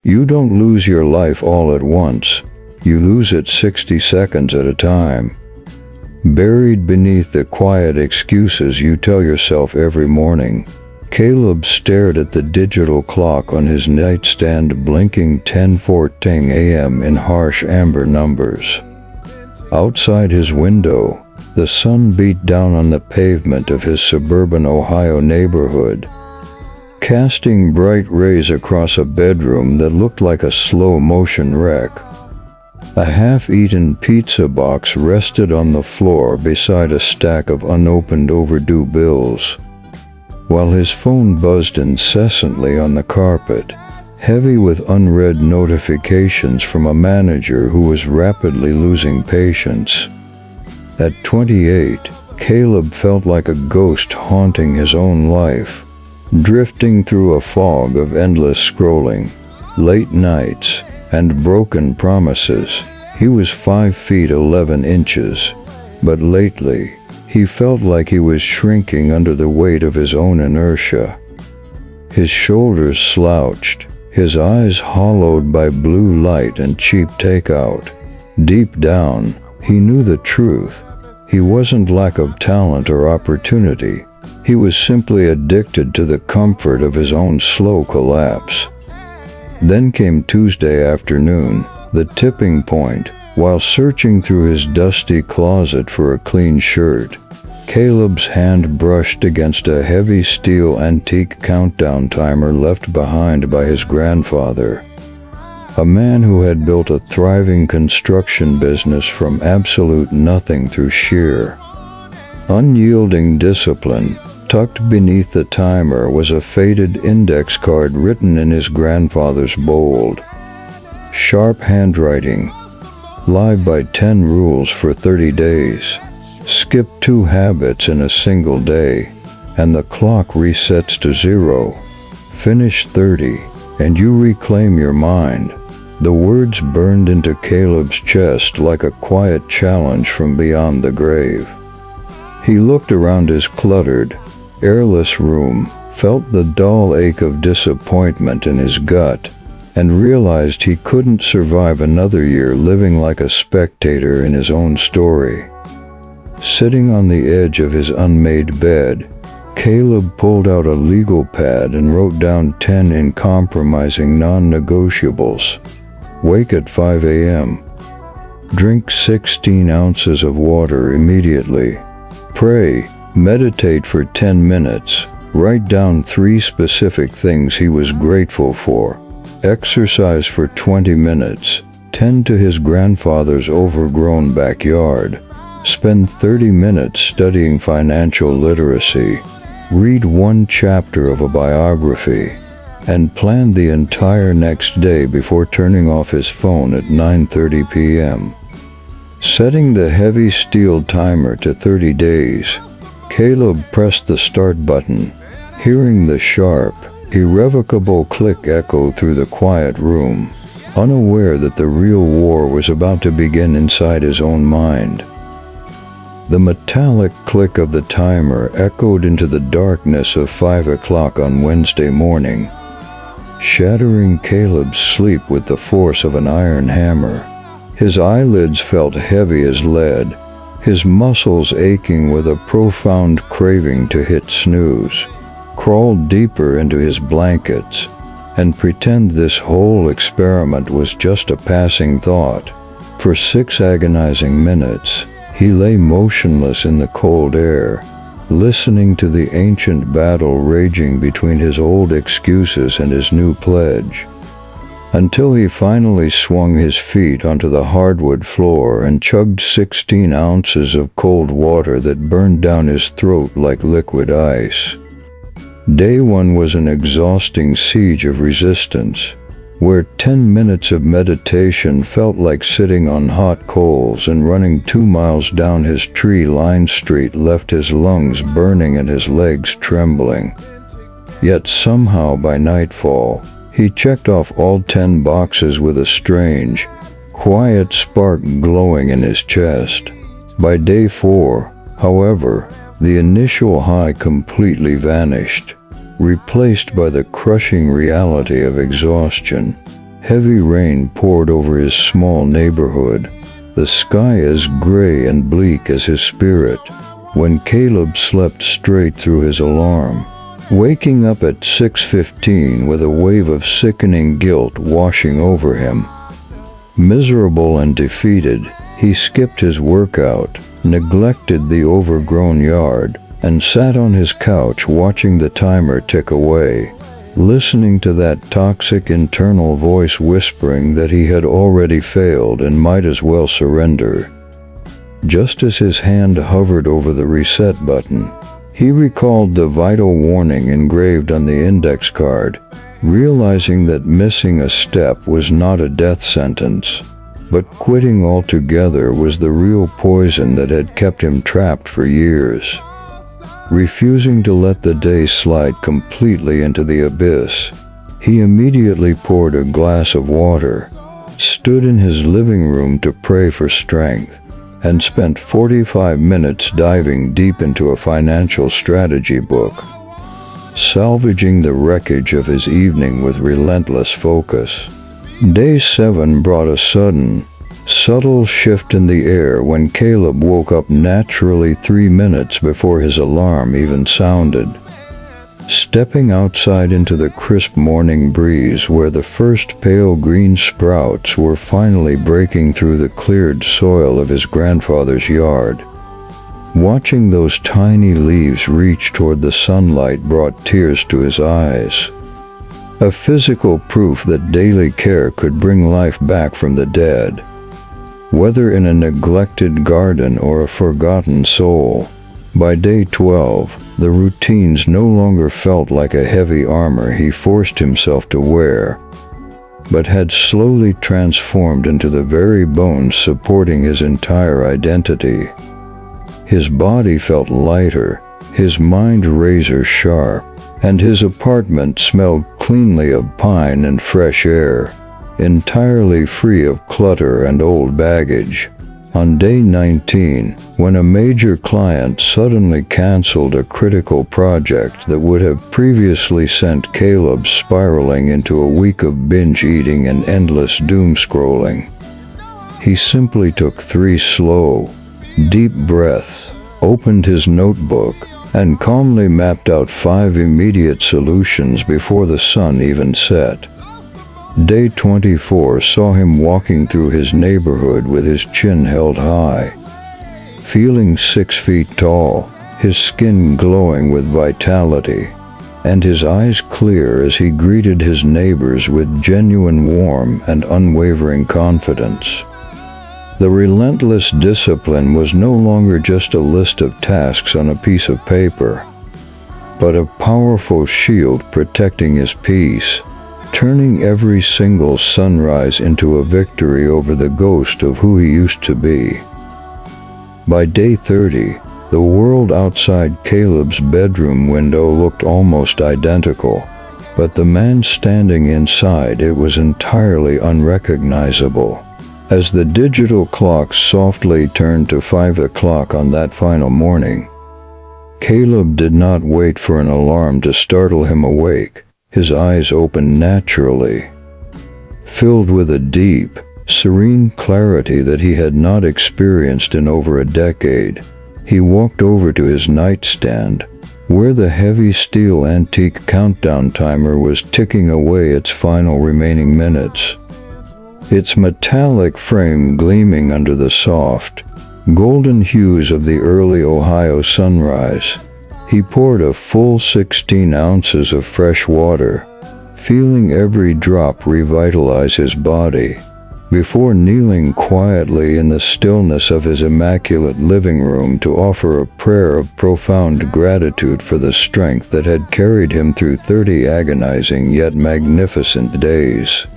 You don't lose your life all at once. You lose it 60 seconds at a time. Buried beneath the quiet excuses you tell yourself every morning, Caleb stared at the digital clock on his nightstand blinking 10:14 a.m. in harsh amber numbers. Outside his window, the sun beat down on the pavement of his suburban Ohio neighborhood, casting bright rays across a bedroom that looked like a slow-motion wreck. A half-eaten pizza box rested on the floor beside a stack of unopened overdue bills, while his phone buzzed incessantly on the carpet, heavy with unread notifications from a manager who was rapidly losing patience. At 28, Caleb felt like a ghost haunting his own life, drifting through a fog of endless scrolling, late nights, and broken promises. He was 5 feet 11 inches, but lately, he felt like he was shrinking under the weight of his own inertia. His shoulders slouched, his eyes hollowed by blue light and cheap takeout. Deep down, he knew the truth. He wasn't lack of talent or opportunity. He was simply addicted to the comfort of his own slow collapse. Then came Tuesday afternoon, the tipping point. While searching through his dusty closet for a clean shirt, Caleb's hand brushed against a heavy steel antique countdown timer left behind by his grandfather, a man who had built a thriving construction business from absolute nothing through sheer, unyielding discipline. Tucked beneath the timer was a faded index card written in his grandfather's bold, sharp handwriting. Live by 10 rules for 30 days. Skip 2 habits in a single day, and the clock resets to 0. Finish 30, and you reclaim your mind. The words burned into Caleb's chest like a quiet challenge from beyond the grave. He looked around his cluttered, airless room, felt the dull ache of disappointment in his gut, and realized he couldn't survive another year living like a spectator in his own story. Sitting on the edge of his unmade bed, Caleb pulled out a legal pad and wrote down 10 uncompromising non-negotiables. Wake at 5 a.m. Drink 16 ounces of water immediately. Pray, meditate for 10 minutes. Write down 3 specific things he was grateful for. Exercise for 20 minutes, tend to his grandfather's overgrown backyard, spend 30 minutes studying financial literacy, read 1 chapter of a biography, and plan the entire next day before turning off his phone at 9:30 p.m. Setting the heavy steel timer to 30 days, Caleb pressed the start button, hearing the sharp, irrevocable click echo through the quiet room, unaware that the real war was about to begin inside his own mind. The metallic click of the timer echoed into the darkness of 5 o'clock on Wednesday morning, shattering Caleb's sleep with the force of an iron hammer. His eyelids felt heavy as lead, his muscles aching with a profound craving to hit snooze, crawl deeper into his blankets, and pretend this whole experiment was just a passing thought. For 6 agonizing minutes, he lay motionless in the cold air, listening to the ancient battle raging between his old excuses and his new pledge, until he finally swung his feet onto the hardwood floor and chugged 16 ounces of cold water that burned down his throat like liquid ice. Day 1 was an exhausting siege of resistance, where 10 minutes of meditation felt like sitting on hot coals, and running 2 miles down his tree-lined street left his lungs burning and his legs trembling. Yet somehow by nightfall, he checked off all 10 boxes with a strange, quiet spark glowing in his chest. By day 4, however, the initial high completely vanished, replaced by the crushing reality of exhaustion. Heavy rain poured over his small neighborhood, the sky as gray and bleak as his spirit, when Caleb slept straight through his alarm, waking up at 6:15 with a wave of sickening guilt washing over him. Miserable and defeated, he skipped his workout, neglected the overgrown yard, and sat on his couch watching the timer tick away, listening to that toxic internal voice whispering that he had already failed and might as well surrender. Just as his hand hovered over the reset button, he recalled the vital warning engraved on the index card, realizing that missing a step was not a death sentence, but quitting altogether was the real poison that had kept him trapped for years. Refusing to let the day slide completely into the abyss, he immediately poured a glass of water, stood in his living room to pray for strength, and spent 45 minutes diving deep into a financial strategy book, salvaging the wreckage of his evening with relentless focus. Day 7 brought a sudden, subtle shift in the air when Caleb woke up naturally 3 minutes before his alarm even sounded. Stepping outside into the crisp morning breeze where the first pale green sprouts were finally breaking through the cleared soil of his grandfather's yard. Watching those tiny leaves reach toward the sunlight brought tears to his eyes. A physical proof that daily care could bring life back from the dead. Whether in a neglected garden or a forgotten soul, by day 12, the routines no longer felt like a heavy armor he forced himself to wear, but had slowly transformed into the very bones supporting his entire identity. His body felt lighter, his mind razor sharp, and his apartment smelled cleanly of pine and fresh air, entirely free of clutter and old baggage. On day 19, when a major client suddenly canceled a critical project that would have previously sent Caleb spiraling into a week of binge eating and endless doom scrolling, he simply took 3 slow, deep breaths, opened his notebook, and calmly mapped out 5 immediate solutions before the sun even set. Day 24 saw him walking through his neighborhood with his chin held high, feeling 6 feet tall, his skin glowing with vitality, and his eyes clear as he greeted his neighbors with genuine warmth and unwavering confidence. The relentless discipline was no longer just a list of tasks on a piece of paper, but a powerful shield protecting his peace, turning every single sunrise into a victory over the ghost of who he used to be. By day 30, the world outside Caleb's bedroom window looked almost identical, but the man standing inside it was entirely unrecognizable. As the digital clock softly turned to 5 o'clock on that final morning, Caleb did not wait for an alarm to startle him awake. His eyes opened naturally, filled with a deep, serene clarity that he had not experienced in over a decade. He walked over to his nightstand, where the heavy steel antique countdown timer was ticking away its final remaining minutes. Its metallic frame gleaming under the soft, golden hues of the early Ohio sunrise. He poured a full 16 ounces of fresh water, feeling every drop revitalize his body, before kneeling quietly in the stillness of his immaculate living room to offer a prayer of profound gratitude for the strength that had carried him through 30 agonizing yet magnificent days.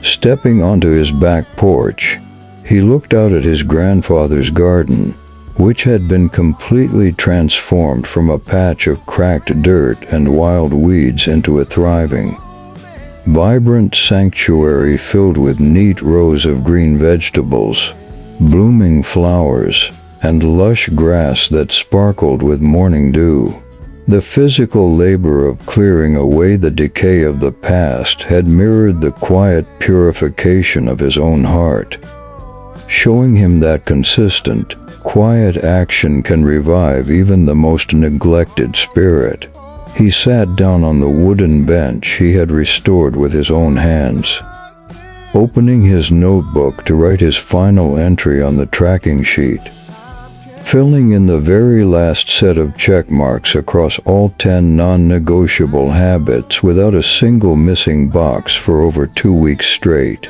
Stepping onto his back porch, he looked out at his grandfather's garden, which had been completely transformed from a patch of cracked dirt and wild weeds into a thriving, vibrant sanctuary filled with neat rows of green vegetables, blooming flowers, and lush grass that sparkled with morning dew. The physical labor of clearing away the decay of the past had mirrored the quiet purification of his own heart, showing him that consistent, quiet action can revive even the most neglected spirit. He sat down on the wooden bench he had restored with his own hands, opening his notebook to write his final entry on the tracking sheet, filling in the very last set of check marks across all 10 non-negotiable habits without a single missing box for over 2 weeks straight.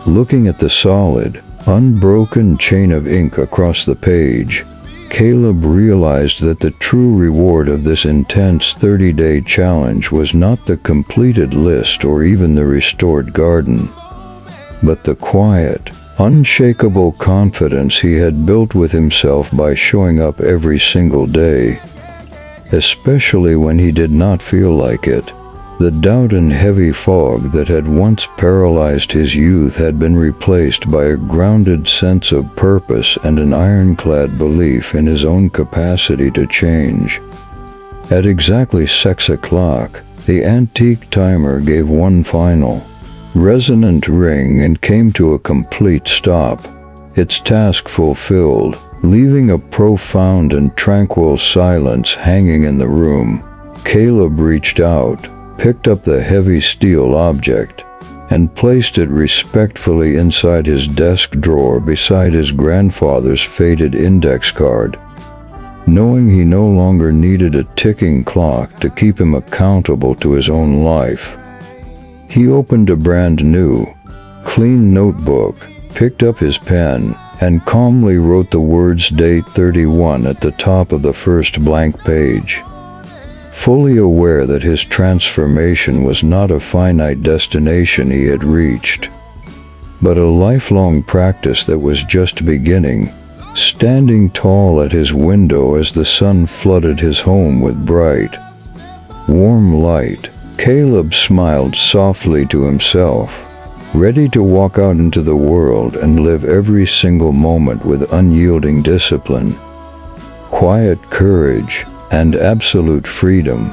Looking at the solid, unbroken chain of ink across the page, Caleb realized that the true reward of this intense 30-day challenge was not the completed list or even the restored garden, but the quiet, unshakable confidence he had built with himself by showing up every single day, especially when he did not feel like it. The doubt and heavy fog that had once paralyzed his youth had been replaced by a grounded sense of purpose and an ironclad belief in his own capacity to change. At exactly 6 o'clock, the antique timer gave one final, resonant ring and came to a complete stop, its task fulfilled, leaving a profound and tranquil silence hanging in the room. Caleb reached out, picked up the heavy steel object, and placed it respectfully inside his desk drawer beside his grandfather's faded index card, knowing he no longer needed a ticking clock to keep him accountable to his own life. He opened a brand new, clean notebook, picked up his pen, and calmly wrote the words date 31 at the top of the first blank page, fully aware that his transformation was not a finite destination he had reached, but a lifelong practice that was just beginning. Standing tall at his window as the sun flooded his home with bright, warm light, Caleb smiled softly to himself, ready to walk out into the world and live every single moment with unyielding discipline, quiet courage, and absolute freedom.